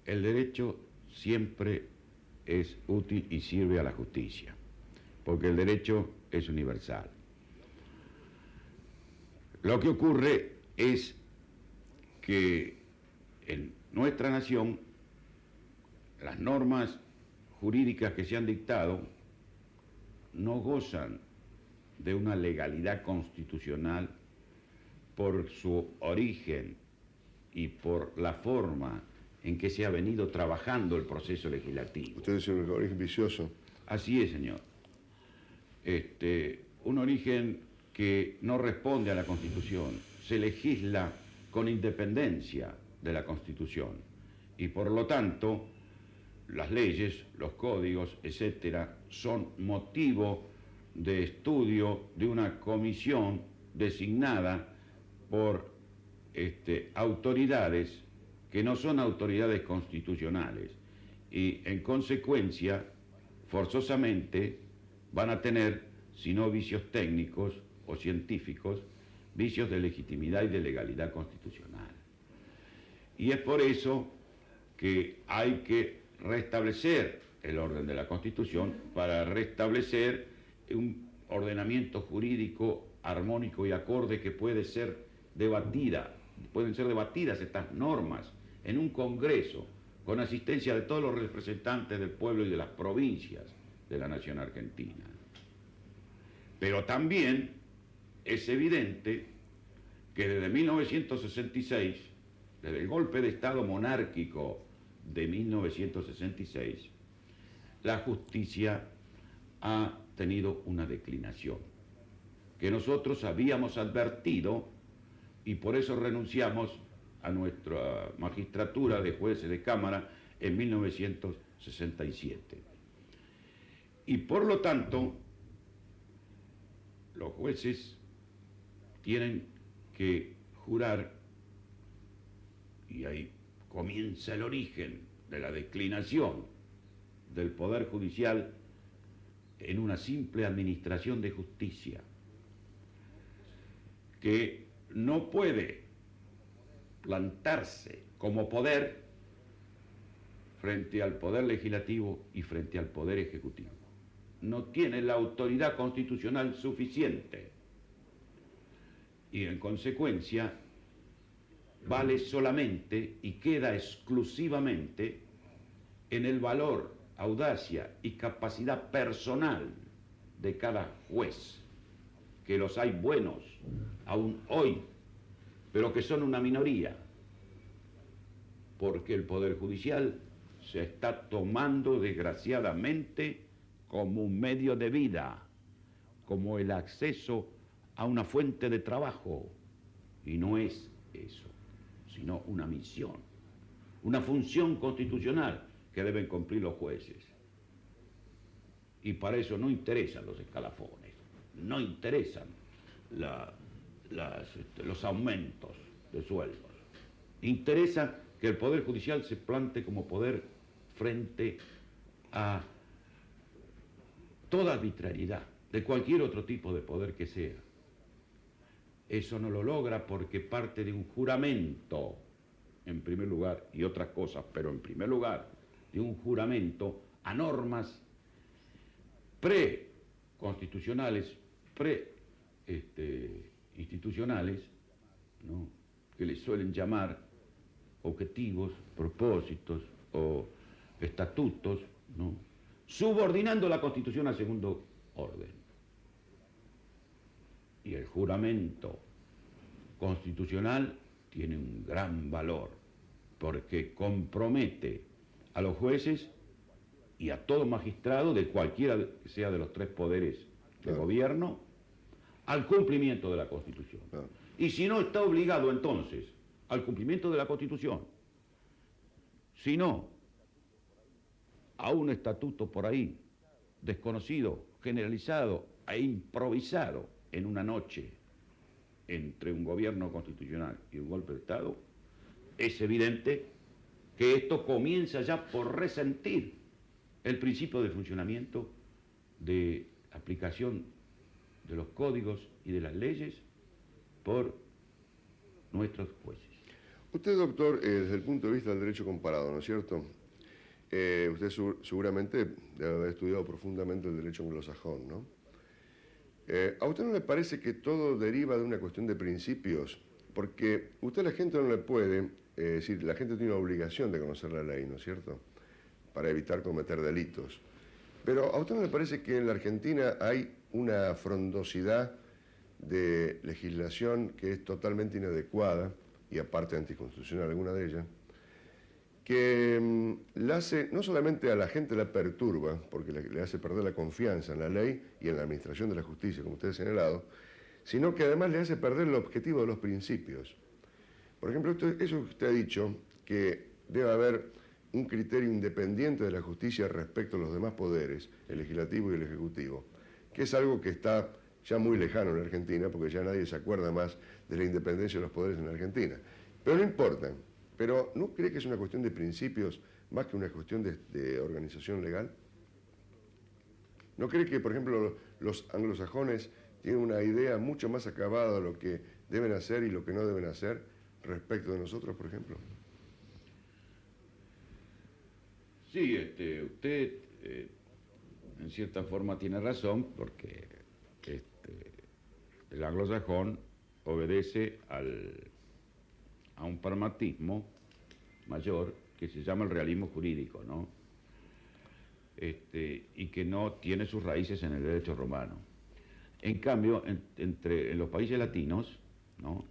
el derecho siempre es útil y sirve a la justicia, porque el derecho es universal. Lo que ocurre es que en nuestra nación las normas jurídicas que se han dictado no gozan de una legalidad constitucional por su origen y por la forma en que se ha venido trabajando el proceso legislativo. Usted dice un origen vicioso. Así es, señor. Un origen que no responde a la Constitución. Se legisla con independencia de la Constitución y por lo tanto las leyes, los códigos, etcétera, son motivo de estudio de una comisión designada por autoridades que no son autoridades constitucionales y en consecuencia forzosamente van a tener, si no vicios técnicos o científicos, vicios de legitimidad y de legalidad constitucional. Y es por eso que hay que restablecer el orden de la Constitución para restablecer un ordenamiento jurídico armónico y acorde que pueden ser debatidas estas normas en un Congreso con asistencia de todos los representantes del pueblo y de las provincias de la nación argentina. Pero también es evidente que desde 1966, desde el golpe de Estado monárquico de 1966, la justicia ha tenido una declinación, que nosotros habíamos advertido y por eso renunciamos a nuestra magistratura de jueces de Cámara en 1967. Y por lo tanto, los jueces tienen que jurar y ahí comienza el origen de la declinación del Poder Judicial en una simple administración de justicia, que no puede plantarse como poder frente al Poder Legislativo y frente al Poder Ejecutivo. No tiene la autoridad constitucional suficiente y en consecuencia vale solamente y queda exclusivamente en el valor, audacia y capacidad personal de cada juez, que los hay buenos aún hoy, pero que son una minoría, porque el Poder Judicial se está tomando desgraciadamente como un medio de vida, como el acceso a una fuente de trabajo, y no es eso, sino una misión, una función constitucional que deben cumplir los jueces. Y para eso no interesan los escalafones, no interesan los aumentos de sueldos. Interesa que el Poder Judicial se plante como poder frente a toda arbitrariedad, de cualquier otro tipo de poder que sea. Eso no lo logra porque parte de un juramento, en primer lugar, y otras cosas, pero en primer lugar, de un juramento a normas pre-constitucionales, institucionales, ¿no?, que les suelen llamar objetivos, propósitos o estatutos, ¿no?, subordinando la Constitución al segundo orden. Y el juramento constitucional tiene un gran valor, porque compromete a los jueces y a todo magistrado de cualquiera que sea de los tres poderes de gobierno al cumplimiento de la Constitución. Y si no está obligado entonces al cumplimiento de la Constitución, sino a un estatuto por ahí, desconocido, generalizado e improvisado en una noche entre un gobierno constitucional y un golpe de Estado, es evidente que esto comienza ya por resentir el principio de funcionamiento de aplicación de los códigos y de las leyes por nuestros jueces. Usted, doctor, desde el punto de vista del derecho comparado, ¿no es cierto? Usted seguramente debe haber estudiado profundamente el derecho anglosajón, ¿no? ¿A usted no le parece que todo deriva de una cuestión de principios? Porque usted a la gente no le puede, decir, la gente tiene una obligación de conocer la ley, ¿no es cierto?, para evitar cometer delitos. Pero ¿a usted no le parece que en la Argentina hay una frondosidad de legislación que es totalmente inadecuada y aparte anticonstitucional alguna de ellas, que la hace, no solamente a la gente la perturba, porque le hace perder la confianza en la ley y en la administración de la justicia, como usted ha señalado, sino que además le hace perder el objetivo de los principios? Por ejemplo, eso que usted ha dicho, que debe haber un criterio independiente de la justicia respecto a los demás poderes, el legislativo y el ejecutivo, que es algo que está ya muy lejano en la Argentina, porque ya nadie se acuerda más de la independencia de los poderes en la Argentina. Pero no importa. Pero ¿no cree que es una cuestión de principios más que una cuestión de organización legal? ¿No cree que, por ejemplo, los anglosajones tienen una idea mucho más acabada de lo que deben hacer y lo que no deben hacer respecto de nosotros, por ejemplo? Sí, usted en cierta forma tiene razón, porque el anglosajón obedece a un pragmatismo mayor que se llama el realismo jurídico, ¿no? Y que no tiene sus raíces en el derecho romano. En cambio, en los países latinos, ¿no?,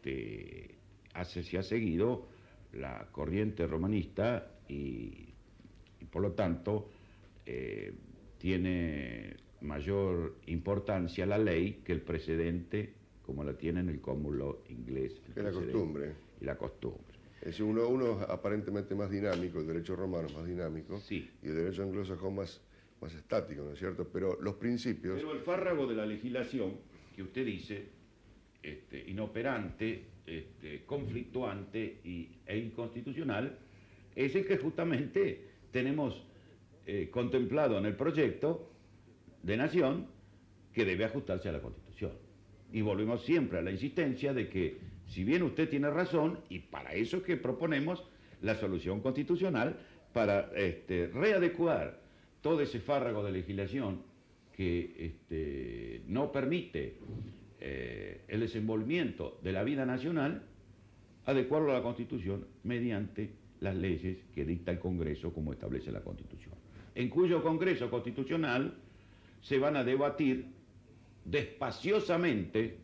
se ha seguido la corriente romanista y por lo tanto tiene mayor importancia la ley que el precedente, como la tiene en el common law inglés. Es la costumbre. Y la costumbre. Es uno aparentemente más dinámico, el derecho romano más dinámico, sí, y el derecho anglosajón más estático, ¿no es cierto? Pero los principios... Pero el fárrago de la legislación que usted dice inoperante, conflictuante e inconstitucional, es el que justamente tenemos contemplado en el proyecto de nación que debe ajustarse a la Constitución. Y volvemos siempre a la insistencia de que, si bien usted tiene razón, y para eso es que proponemos la solución constitucional, para readecuar todo ese fárrago de legislación que no permite el desenvolvimiento de la vida nacional, adecuarlo a la Constitución mediante las leyes que dicta el Congreso, como establece la Constitución, en cuyo Congreso Constitucional se van a debatir despaciosamente,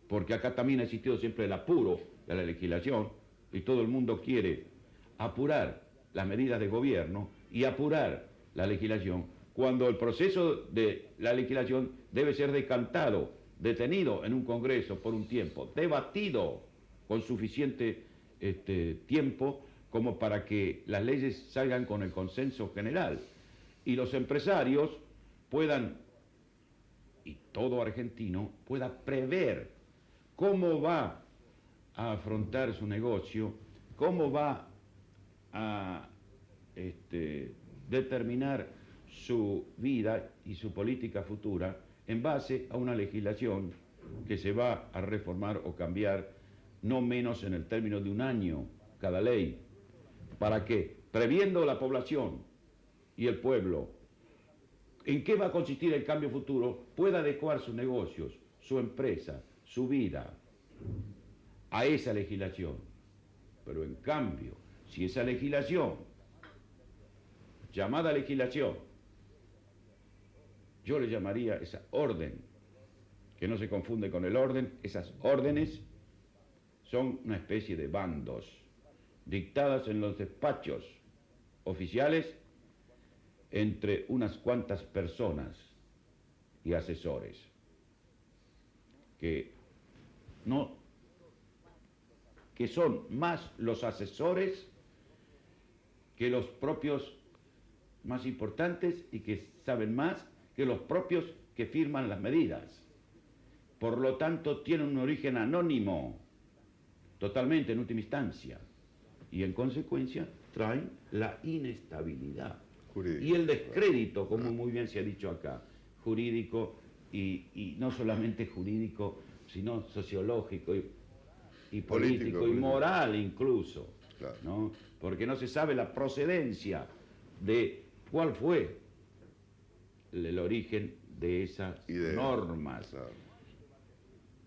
porque acá también ha existido siempre el apuro de la legislación, y todo el mundo quiere apurar las medidas de gobierno y apurar la legislación, cuando el proceso de la legislación debe ser decantado, detenido en un Congreso por un tiempo, debatido con suficiente tiempo como para que las leyes salgan con el consenso general y los empresarios puedan, y todo argentino, pueda prever cómo va a afrontar su negocio, cómo va a determinar su vida y su política futura en base a una legislación que se va a reformar o cambiar no menos en el término de un año cada ley, para que, previendo la población y el pueblo en qué va a consistir el cambio futuro, pueda adecuar sus negocios, su empresa, su vida a esa legislación. Pero en cambio, si esa legislación, llamada legislación, yo le llamaría esa orden, que no se confunde con el orden, esas órdenes son una especie de bandos dictadas en los despachos oficiales entre unas cuantas personas y asesores que son más los asesores que los propios más importantes y que saben más que los propios que firman las medidas. Por lo tanto, tienen un origen anónimo, totalmente en última instancia, y en consecuencia traen la inestabilidad jurídico y el descrédito, como muy bien se ha dicho acá, jurídico y no solamente jurídico, sino sociológico y político y moral incluso, claro, ¿no? Porque no se sabe la procedencia de cuál fue el origen de esas normas. Claro.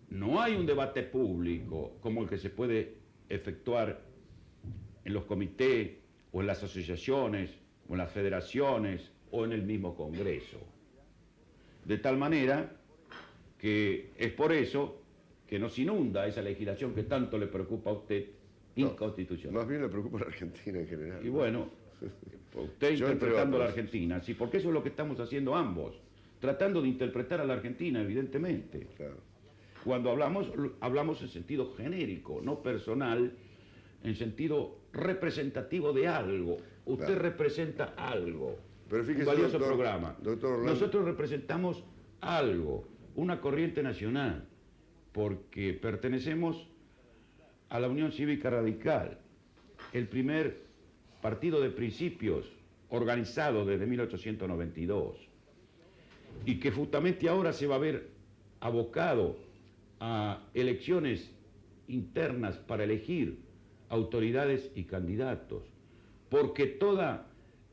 No hay un debate público como el que se puede efectuar en los comités o en las asociaciones o en las federaciones o en el mismo Congreso. De tal manera que es por eso que nos inunda esa legislación que tanto le preocupa a usted, inconstitucional. Más bien le preocupa a la Argentina en general. Y bueno, usted interpretando a la Argentina, sí, porque eso es lo que estamos haciendo ambos, tratando de interpretar a la Argentina, evidentemente. Claro. Cuando hablamos en sentido genérico, no personal, en sentido representativo de algo. Usted claro. representa algo. Pero fíjese, un valioso doctor, programa. Doctor Orlando. Nosotros representamos algo, una corriente nacional, porque pertenecemos a la Unión Cívica Radical, el primer partido de principios organizado desde 1892, y que justamente ahora se va a ver abocado a elecciones internas para elegir autoridades y candidatos, porque toda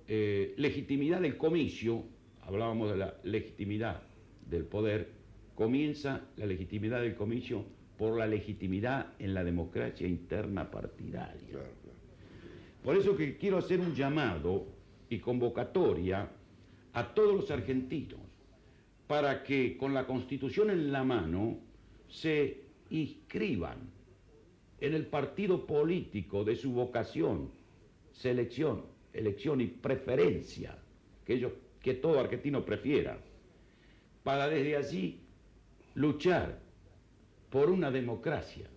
legitimidad del comicio, hablábamos de la legitimidad del poder, comienza la legitimidad del comicio por la legitimidad en la democracia interna partidaria. Claro, claro. Por eso que quiero hacer un llamado y convocatoria a todos los argentinos para que con la Constitución en la mano se inscriban en el partido político de su vocación, selección, elección y preferencia, que todo argentino prefiera, para desde allí luchar por una democracia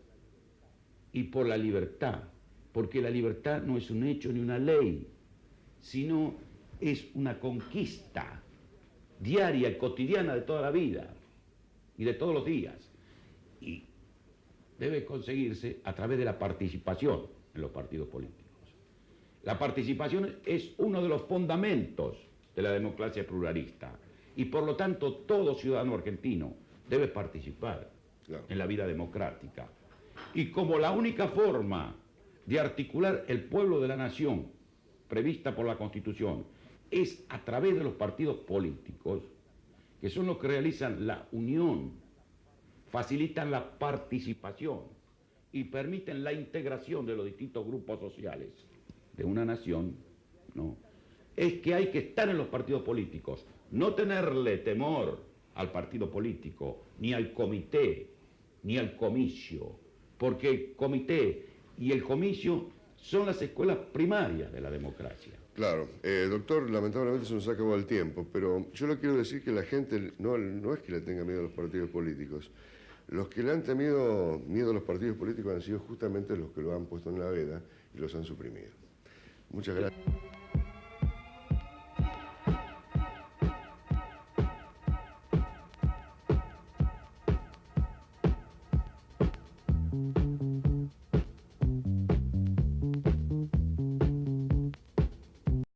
y por la libertad, porque la libertad no es un hecho ni una ley, sino es una conquista diaria y cotidiana de toda la vida y de todos los días. Y debe conseguirse a través de la participación en los partidos políticos. La participación es uno de los fundamentos de la democracia pluralista y por lo tanto todo ciudadano argentino debe participar en la vida democrática. Y como la única forma de articular el pueblo de la nación prevista por la Constitución es a través de los partidos políticos, que son los que realizan la unión, facilitan la participación y permiten la integración de los distintos grupos sociales de una nación, ¿no? Es que hay que estar en los partidos políticos, no tenerle temor al partido político, ni al comité, ni al comicio, porque el comité y el comicio son las escuelas primarias de la democracia. Claro, doctor, lamentablemente se nos ha acabado el tiempo, pero yo le quiero decir que la gente no es que le tenga miedo a los partidos políticos. Los que le han tenido miedo a los partidos políticos han sido justamente los que lo han puesto en la veda y los han suprimido. Muchas gracias.